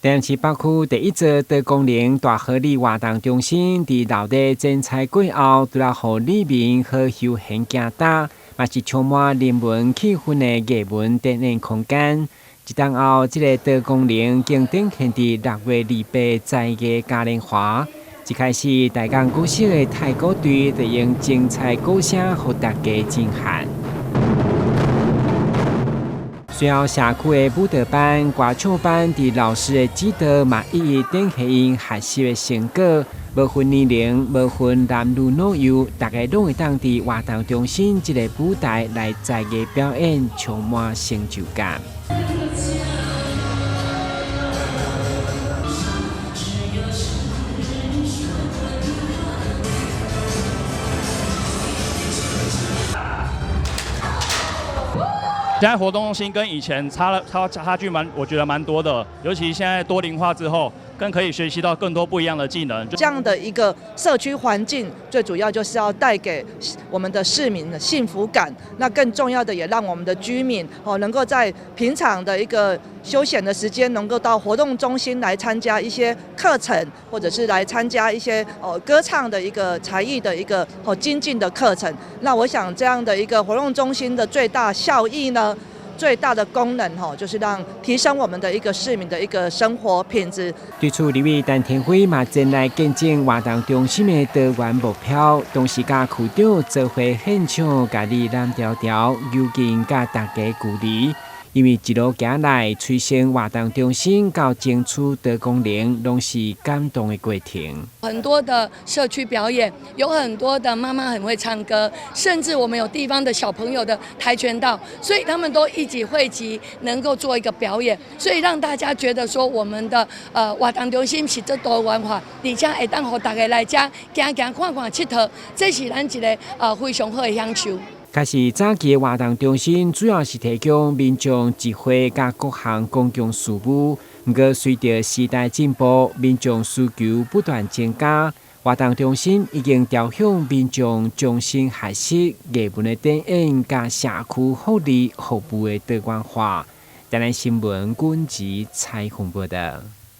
台南市北区第一座德公陵大合理活动中心，伫闹地剪彩过后，除了互里面好休闲行搭，嘛是充满人文气氛的艺文展演空间。一档后，这个德公陵经展现伫6月28在嘅嘉年华。一开始，大港古色的太鼓队就用精彩鼓声，互大家震撼。随后，社区的舞蹈班、歌唱班伫老师的指导，嘛一一展现因学习的成果。无分年龄，无分男女老幼，大家拢会当伫活动中心这个舞台来在艺表演，充满成就感。现在活动中心跟以前差距我觉得蛮多的，尤其现在多龄化之后，更可以学习到更多不一样的技能。这样的一个社区环境，最主要就是要带给我们的市民的幸福感。那更重要的，也让我们的居民能够在平常的一个休闲的时间，能够到活动中心来参加一些课程，或者是来参加一些歌唱的一个才艺的一个精进的课程。那我想这样的一个活动中心的最大效益呢？最大的功能就是让提升我们的一个市民的一个生活品质。对此，立委陈天辉嘛前来见证活动中心的多元目标，同时甲区长做伙现场，家己蓝调调，尤其甲大家鼓励。因为一路行来，催生活动中心到争取德公陵，拢是感动的过程。很多的社区表演，有很多的妈妈很会唱歌，甚至我们有地方的小朋友的跆拳道，所以他们都一起汇集，能够做一个表演，所以让大家觉得说我们的活动中心是这多元化，而且会当让大家来这行行看看佚佗，这是咱一个非常好的享受。开始早期的活动中心主要是提供民众集会甲各项公共事务，不过随着时代进步，民众需求不断增加，活动中心已经调向民众终身学习艺文的展演，甲社区福利服务的多元化。台南新闻阮吉采访报道。